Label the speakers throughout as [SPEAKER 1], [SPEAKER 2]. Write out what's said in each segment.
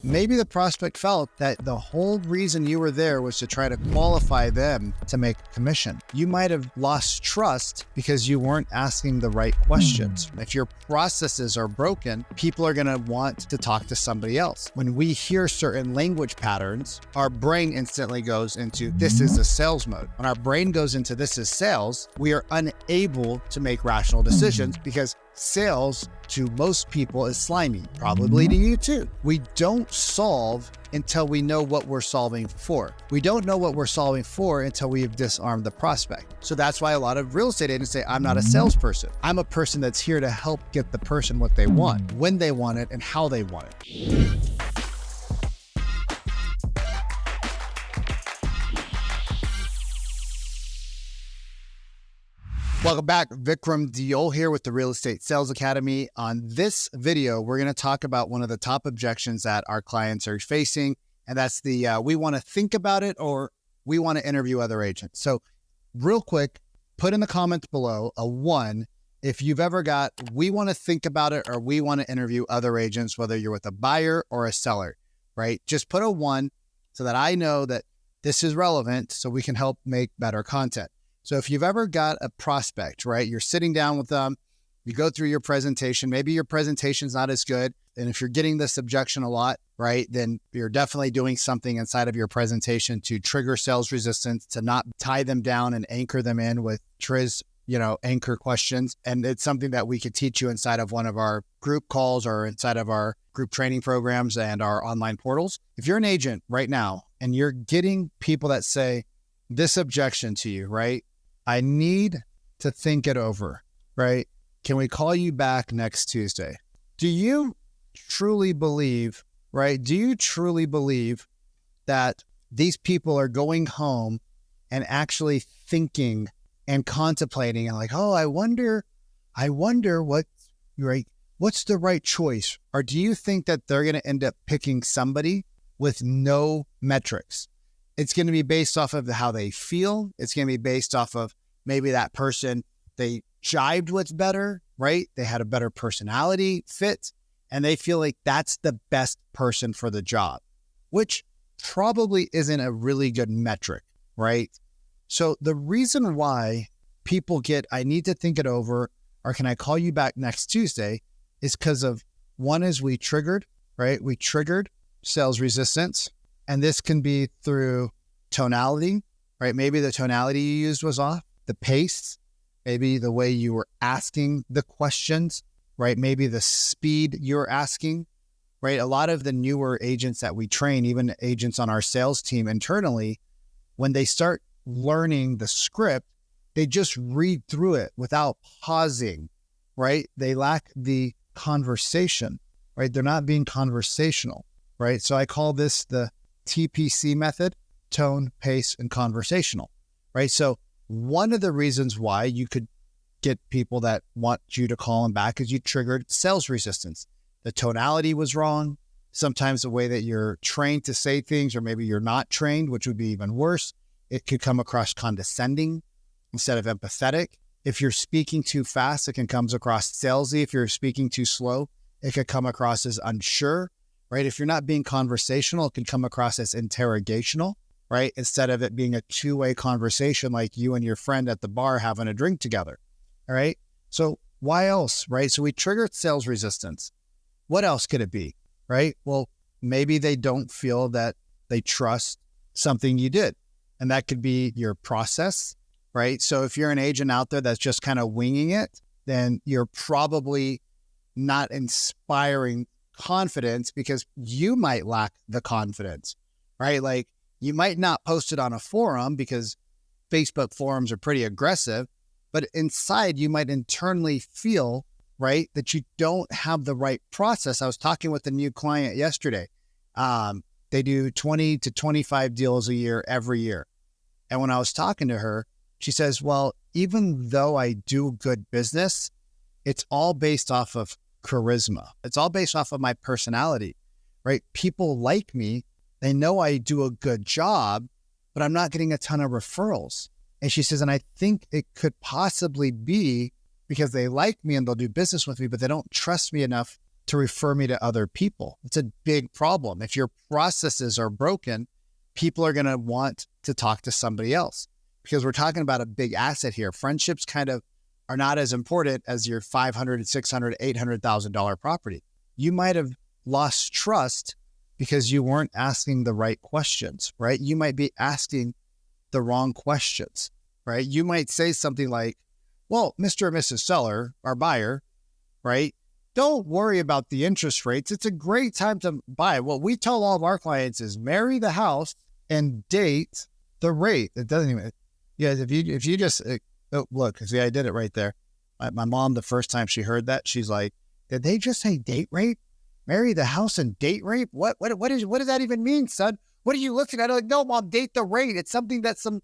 [SPEAKER 1] Maybe the prospect felt that the whole reason you were there was to try to qualify them to make a commission. You might have lost trust because you weren't asking the right questions. If your processes are broken, people are going to want to talk to somebody else. When we hear certain language patterns, our brain instantly goes into this is a sales mode. When our brain goes into this is sales, we are unable to make rational decisions because sales to most people is slimy, probably to you too. We don't solve until we know what we're solving for. We don't know what we're solving for until we've disarmed the prospect. So that's why a lot of real estate agents say, I'm not a salesperson. I'm a person that's here to help get the person what they want, when they want it, and how they want it. Welcome back. Vikram Diol here with the Real Estate Sales Academy. On this video, we're going to talk about one of the top objections that our clients are facing, and that's the we want to think about it or we want to interview other agents. So real quick, put in the comments below a 1 if you've ever got we want to think about it or we want to interview other agents, whether you're with a buyer or a seller, right? Just put a 1 so that I know that this is relevant so we can help make better content. So if you've ever got a prospect, right, you're sitting down with them, you go through your presentation, maybe your presentation's not as good. And if you're getting this objection a lot, right, then you're definitely doing something inside of your presentation to trigger sales resistance, to not tie them down and anchor them in with TRIZ, anchor questions. And it's something that we could teach you inside of one of our group calls or inside of our group training programs and our online portals. If you're an agent right now and you're getting people that say this objection to you, right? I need to think it over, right? Can we call you back next Tuesday? Do you truly believe, right? Do you truly believe that these people are going home and actually thinking and contemplating and like, oh, I wonder what's the right choice? Or do you think that they're going to end up picking somebody with no metrics? It's going to be based off of how they feel. It's going to be based off of maybe that person they jived with better, right? They had a better personality fit, and they feel like that's the best person for the job, which probably isn't a really good metric, right? So the reason why people get, I need to think it over, or can I call you back next Tuesday, is because of one is we triggered, right? We triggered sales resistance. And this can be through tonality, right? Maybe the tonality you used was off, the pace, maybe the way you were asking the questions, right? Maybe the speed you're asking, right? A lot of the newer agents that we train, even agents on our sales team internally, when they start learning the script, they just read through it without pausing, right? They lack the conversation, right? They're not being conversational, right? So I call this the TPC method, tone, pace, and conversational, right? So one of the reasons why you could get people that want you to call them back is you triggered sales resistance. The tonality was wrong. Sometimes the way that you're trained to say things, or maybe you're not trained, which would be even worse. It could come across condescending instead of empathetic. If you're speaking too fast, it can come across salesy. If you're speaking too slow, it could come across as unsure. Right? If you're not being conversational, it can come across as interrogational, right? Instead of it being a two-way conversation like you and your friend at the bar having a drink together, all right? So why else, right? So we triggered sales resistance. What else could it be, right? Well, maybe they don't feel that they trust something you did, and that could be your process, right? So if you're an agent out there that's just kind of winging it, then you're probably not inspiring confidence because you might lack the confidence, right? Like you might not post it on a forum because Facebook forums are pretty aggressive, but inside you might internally feel, right, that you don't have the right process. I was talking with a new client yesterday. They do 20 to 25 deals a year every year. And when I was talking to her, she says, well, even though I do good business, it's all based off of charisma. It's all based off of my personality, right? People like me. They know I do a good job, but I'm not getting a ton of referrals. And she says, and I think it could possibly be because they like me and they'll do business with me, but they don't trust me enough to refer me to other people. It's a big problem. If your processes are broken, people are going to want to talk to somebody else because we're talking about a big asset here. Friendships kind of are not as important as your $500, $600, $800,000 property. You might have lost trust because you weren't asking the right questions, right? You might be asking the wrong questions, right? You might say something like, well, Mr. and Mrs. Seller, our buyer, right? Don't worry about the interest rates. It's a great time to buy. What we tell all of our clients is marry the house and date the rate. It doesn't even, if you just, look, see, I did it right there. My mom, the first time she heard that, she's like, did they just say date rate? Marry the house and date rate? What does that even mean, son? What are you looking at? I'm like, no, Mom, date the rate. It's something that some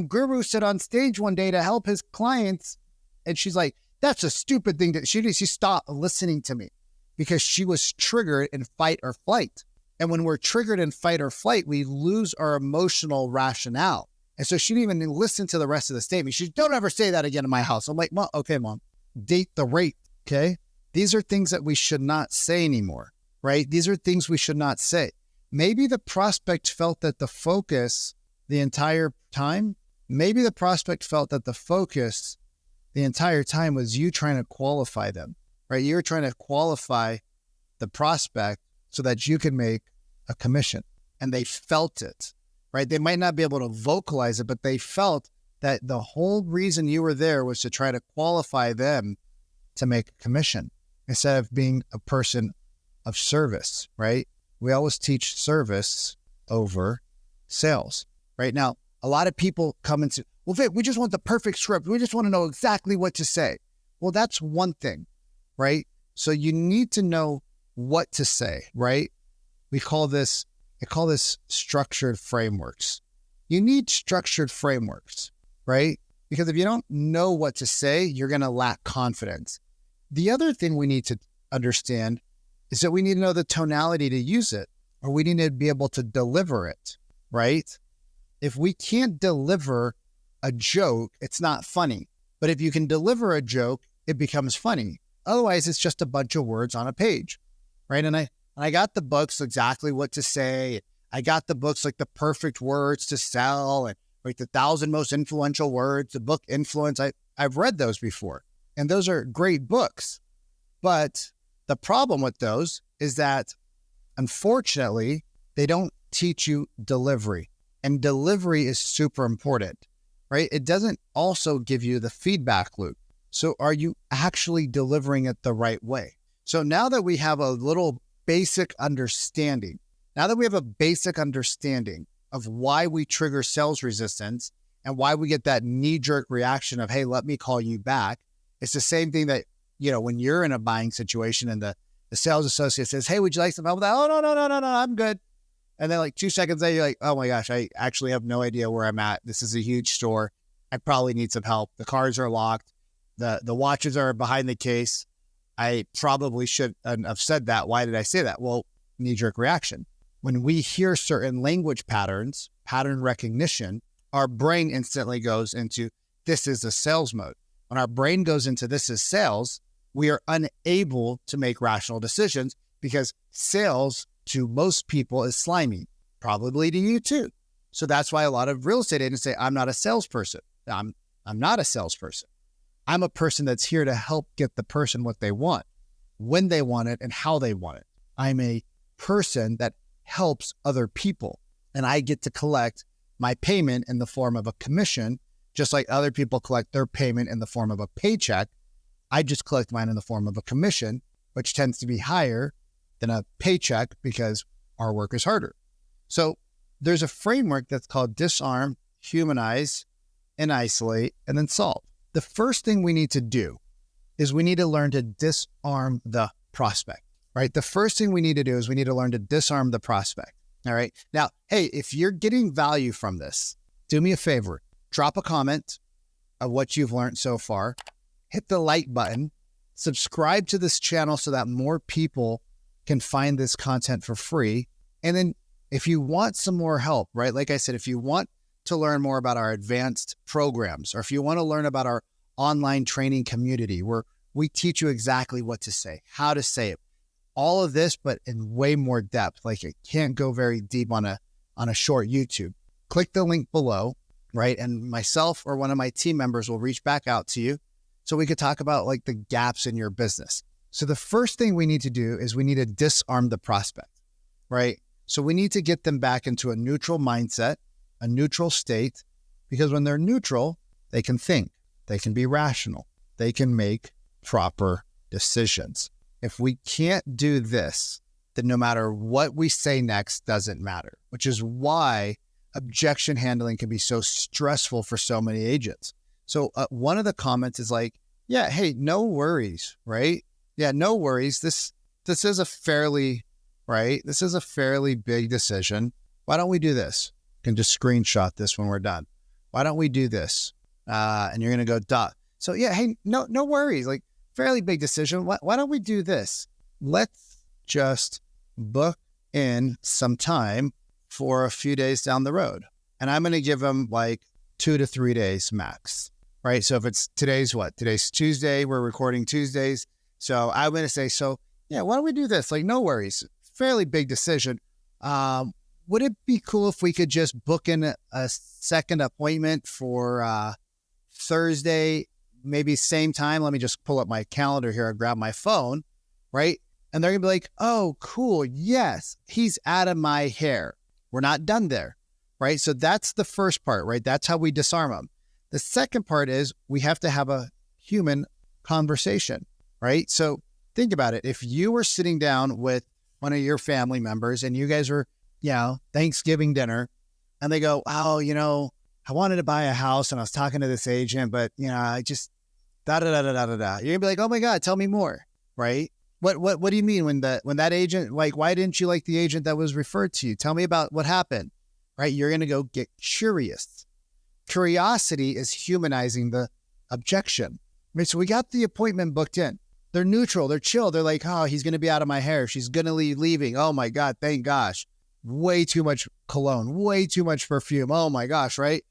[SPEAKER 1] guru said on stage one day to help his clients. And she's like, that's a stupid thing. She stopped listening to me because she was triggered in fight or flight. And when we're triggered in fight or flight, we lose our emotional rationale. And so she didn't even listen to the rest of the statement. She don't ever say that again in my house. I'm like, Mom, okay, Mom, date the rate. Okay. These are things that we should not say anymore, right? These are things we should not say. Maybe the prospect felt that the focus the entire time, the entire time was you trying to qualify them, right? You're trying to qualify the prospect so that you can make a commission. And they felt it, right? They might not be able to vocalize it, but they felt that the whole reason you were there was to try to qualify them to make a commission instead of being a person of service, right? We always teach service over sales, right? Now, a lot of people come and say, well, Vic, we just want the perfect script. We just want to know exactly what to say. Well, that's one thing, right? So you need to know what to say, right? I call this structured frameworks. You need structured frameworks, right? Because if you don't know what to say, you're going to lack confidence. The other thing we need to understand is that we need to know the tonality to use it, or we need to be able to deliver it, right? If we can't deliver a joke, it's not funny. But if you can deliver a joke, it becomes funny. Otherwise, it's just a bunch of words on a page, right? And I got the books, exactly what to say. I got the books like the perfect words to sell and like the 1,000 most influential words, the book Influence. I've read those before, and those are great books. But the problem with those is that, unfortunately, they don't teach you delivery. And delivery is super important, right? It doesn't also give you the feedback loop. So are you actually delivering it the right way? So now that we have a little basic understanding, of why we trigger sales resistance and why we get that knee-jerk reaction of, hey, let me call you back. It's the same thing that, when you're in a buying situation and the sales associate says, hey, would you like some help with that? Oh, no, I'm good. And then like 2 seconds later, you're like, oh my gosh, I actually have no idea where I'm at. This is a huge store. I probably need some help. The cars are locked. The watches are behind the case. I probably should have said that. Why did I say that? Well, knee-jerk reaction. When we hear certain language patterns, pattern recognition, our brain instantly goes into, this is a sales mode. When our brain goes into this is sales, we are unable to make rational decisions because sales to most people is slimy, probably to you too. So that's why a lot of real estate agents say, I'm not a salesperson. I'm not a salesperson. I'm a person that's here to help get the person what they want, when they want it, and how they want it. I'm a person that helps other people, and I get to collect my payment in the form of a commission, just like other people collect their payment in the form of a paycheck. I just collect mine in the form of a commission, which tends to be higher than a paycheck because our work is harder. So there's a framework that's called Disarm, Humanize, and Isolate, and then Solve. The first thing we need to do is we need to learn to disarm the prospect, right? The first thing we need to do is we need to learn to disarm the prospect, all right? Now, hey, if you're getting value from this, do me a favor, drop a comment of what you've learned so far, hit the like button, subscribe to this channel so that more people can find this content for free. And then if you want some more help, right? Like I said, if you want to learn more about our advanced programs, or if you want to learn about our online training community where we teach you exactly what to say, how to say it, all of this, but in way more depth. Like it can't go very deep on a short YouTube. Click the link below, right? And myself or one of my team members will reach back out to you so we could talk about like the gaps in your business. So the first thing we need to do is we need to disarm the prospect, right? So we need to get them back into a neutral mindset, a neutral state, because when they're neutral, they can think, they can be rational, they can make proper decisions. If we can't do this, then no matter what we say next doesn't matter, which is why objection handling can be so stressful for so many agents. So one of the comments is like, yeah, hey, no worries, right? Yeah, no worries. This is a fairly, right? This is a fairly big decision. Why don't we do this? You can just screenshot this when we're done. Why don't we do this? And you're going to go, duh. So yeah, hey, no worries. Like fairly big decision. Why don't we do this? Let's just book in some time for a few days down the road. And I'm going to give them like 2 to 3 days max, right? So if it's today's Tuesday, we're recording Tuesdays. So I'm going to say, so yeah, why don't we do this? Like, no worries. Fairly big decision. Would it be cool if we could just book in a second appointment for Thursday, maybe same time? Let me just pull up my calendar here and grab my phone, right? And they're going to be like, oh, cool. Yes, he's out of my hair. We're not done there, right? So that's the first part, right? That's how we disarm them. The second part is we have to have a human conversation, right? So think about it. If you were sitting down with one of your family members and you guys were, Thanksgiving dinner, and they go, oh, I wanted to buy a house and I was talking to this agent, but, I just da-da-da-da-da-da-da. You're gonna be like, oh my God, tell me more, right? What do you mean when that agent, like, why didn't you like the agent that was referred to you? Tell me about what happened, right? You're going to go get curious. Curiosity is humanizing the objection. Right? So we got the appointment booked in. They're neutral. They're chill. They're like, oh, he's going to be out of my hair. She's going to leaving. Oh my God. Thank gosh. Way too much cologne, way too much perfume. Oh my gosh. Right?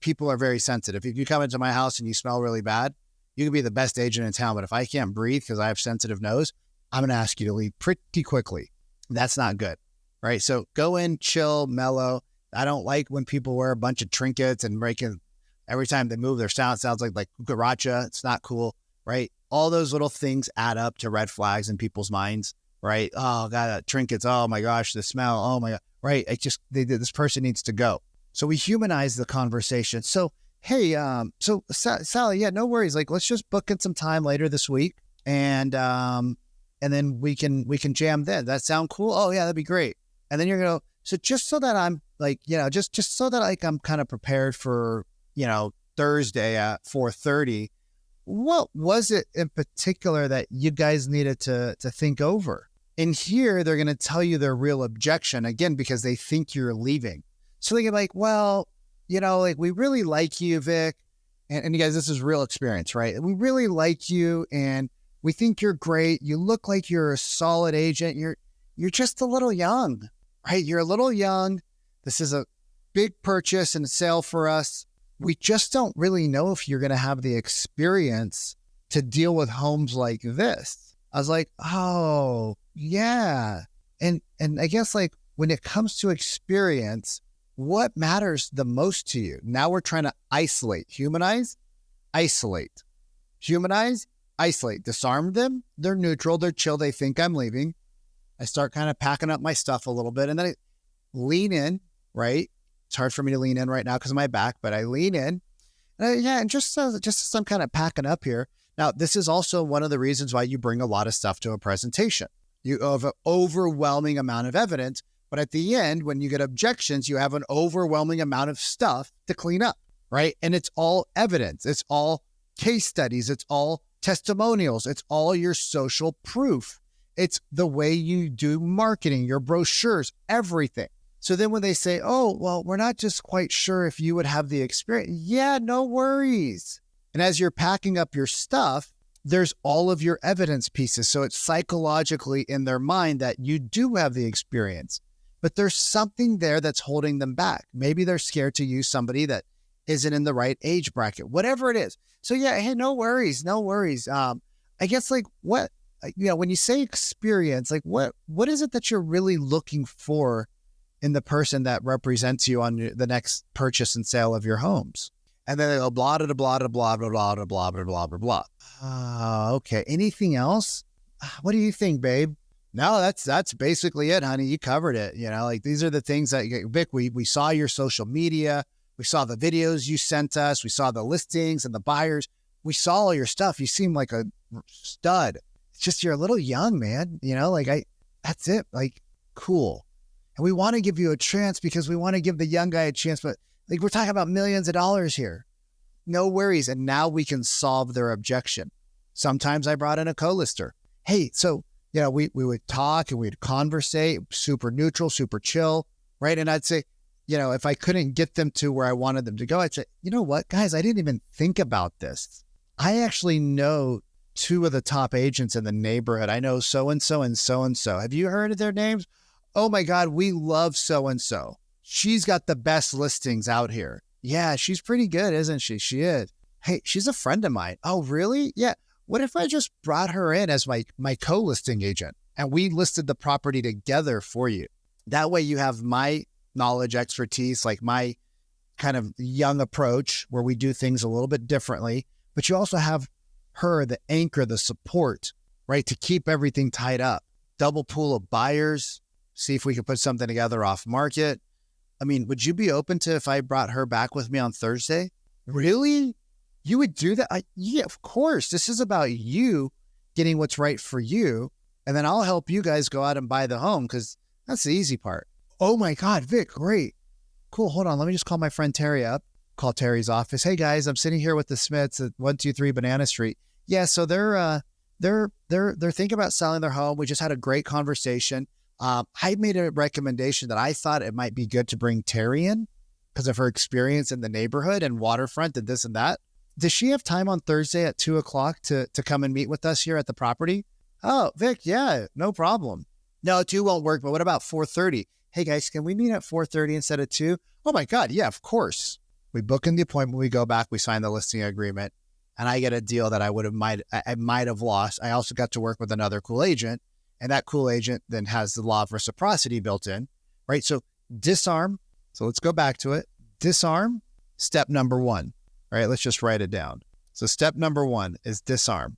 [SPEAKER 1] People are very sensitive. If you come into my house and you smell really bad, you can be the best agent in town, but if I can't breathe because I have sensitive nose, I'm going to ask you to leave pretty quickly. That's not good, right? So go in, chill, mellow. I don't like when people wear a bunch of trinkets and every time they move, their sounds like cucaracha. It's not cool, right? All those little things add up to red flags in people's minds, right? Oh, God, trinkets. Oh my gosh, the smell. Oh my God, right? This person needs to go. So we humanize the conversation. So hey, so Sally, yeah, no worries. Like, let's just book in some time later this week, and then we can jam then. That sound cool? Oh yeah, that'd be great. And then you're gonna, so just so that I'm like, just so that like I'm kind of prepared for, Thursday at 4:30. What was it in particular that you guys needed to think over? In here, they're gonna tell you their real objection again because they think you're leaving. So they get like, well, like, we really like you, Vic. And you guys, this is real experience, right? We really like you and we think you're great. You look like you're a solid agent. You're just a little young, right? You're a little young. This is a big purchase and sale for us. We just don't really know if you're going to have the experience to deal with homes like this. I was like, oh, yeah. And I guess like when it comes to experience, what matters the most to you? Now we're trying to isolate, humanize, isolate, humanize, isolate, disarm them. They're neutral. They're chill. They think I'm leaving. I start kind of packing up my stuff a little bit and then I lean in, right? It's hard for me to lean in right now because of my back, but I lean in and just as I'm kind of packing up here. Now, this is also one of the reasons why you bring a lot of stuff to a presentation. You have an overwhelming amount of evidence. But at the end, when you get objections, you have an overwhelming amount of stuff to clean up, right? And it's all evidence. It's all case studies. It's all testimonials. It's all your social proof. It's the way you do marketing, your brochures, everything. So then when they say, oh, well, we're not just quite sure if you would have the experience. Yeah, no worries. And as you're packing up your stuff, there's all of your evidence pieces. So it's psychologically in their mind that you do have the experience. But there's something there that's holding them back. Maybe they're scared to use somebody that isn't in the right age bracket, whatever it is. So yeah, hey, no worries. I guess like what when you say experience, like what is it that you're really looking for in the person that represents you on the next purchase and sale of your homes? And then they go blah, blah, blah, blah, blah, blah, blah, blah, blah, blah, blah, blah. Okay. Anything else? What do you think, babe? No, that's basically it, honey. You covered it. Like these are the things that, Vic, we saw your social media. We saw the videos you sent us. We saw the listings and the buyers. We saw all your stuff. You seem like a stud. It's just, you're a little young, man. That's it. Like, cool. And we want to give you a chance because we want to give the young guy a chance, but like, we're talking about millions of dollars here. No worries. And now we can solve their objection. Sometimes I brought in a co-lister. Hey, so, we would talk and we'd conversate, super neutral, super chill, right? And I'd say, if I couldn't get them to where I wanted them to go, I'd say, you know what, guys, I didn't even think about this. I actually know two of the top agents in the neighborhood. I know so-and-so and so-and-so. Have you heard of their names? Oh my God, we love so-and-so. She's got the best listings out here. Yeah, she's pretty good, isn't she? She is. Hey, she's a friend of mine. Oh, really? Yeah. What if I just brought her in as my co-listing agent and we listed the property together for you? That way you have my knowledge, expertise, like my kind of young approach where we do things a little bit differently, but you also have her, the anchor, the support, right? To keep everything tied up. Double pool of buyers, see if we can put something together off market. I mean, would you be open to if I brought her back with me on Thursday? Really? You would do that? Yeah, of course. This is about you getting what's right for you. And then I'll help you guys go out and buy the home because that's the easy part. Oh my God, Vic, great. Cool. Hold on. Let me just call my friend Terry up. Call Terry's office. Hey guys, I'm sitting here with the Smiths at 123 Banana Street. Yeah, so they're thinking about selling their home. We just had a great conversation. I made a recommendation that I thought it might be good to bring Terry in because of her experience in the neighborhood and waterfront and this and that. Does she have time on Thursday at 2:00 to come and meet with us here at the property? Oh, Vic, yeah, no problem. No, 2 won't work, but what about 4:30? Hey guys, can we meet at 4:30 instead of 2? Oh my God, yeah, of course. We book in the appointment, we go back, we sign the listing agreement, and I get a deal that I might have lost. I also got to work with another cool agent, and that cool agent then has the law of reciprocity built in, right? So disarm. So let's go back to it. Disarm, step number 1. All right, let's just write it down. So step number 1 is disarm.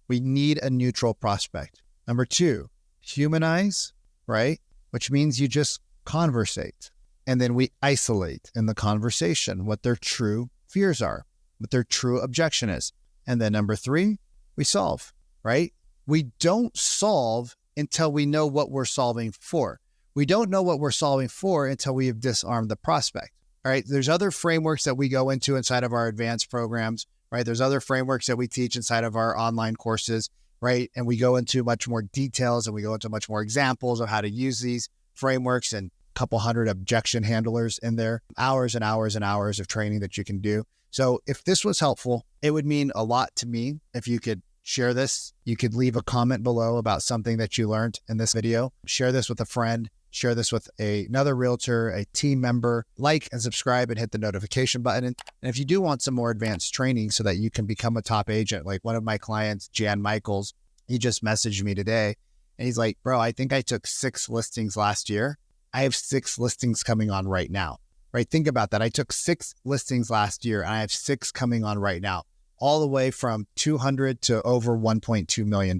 [SPEAKER 1] We need a neutral prospect. Number 2, humanize, right? Which means you just conversate. And then we isolate in the conversation what their true fears are, what their true objection is. And then number 3, we solve, right? We don't solve until we know what we're solving for. We don't know what we're solving for until we have disarmed the prospect. All right. There's other frameworks that we go into inside of our advanced programs, right? There's other frameworks that we teach inside of our online courses, right? And we go into much more details and we go into much more examples of how to use these frameworks and a couple hundred objection handlers in there, hours and hours and hours of training that you can do. So if this was helpful, it would mean a lot to me if you could share this. You could leave a comment below about something that you learned in this video. Share this with a friend. Share this with another realtor, a team member. Like and subscribe and hit the notification button. And if you do want some more advanced training so that you can become a top agent, like one of my clients, Jan Michaels, he just messaged me today and he's like, bro, I think I took 6 listings last year. I have 6 listings coming on right now, right? Think about that. I took 6 listings last year and I have 6 coming on right now, all the way from 200 to over $1.2 million.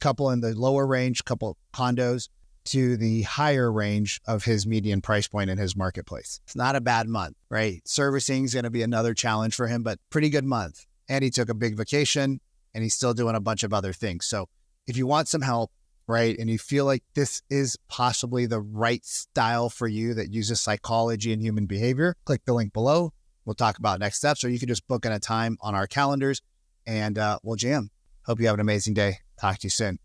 [SPEAKER 1] Couple in the lower range, couple condos, to the higher range of his median price point in his marketplace. It's not a bad month, right? Servicing is going to be another challenge for him, but pretty good month. And he took a big vacation and he's still doing a bunch of other things. So if you want some help, right, and you feel like this is possibly the right style for you that uses psychology and human behavior, click the link below. We'll talk about next steps, or you can just book in a time on our calendars and we'll jam. Hope you have an amazing day. Talk to you soon.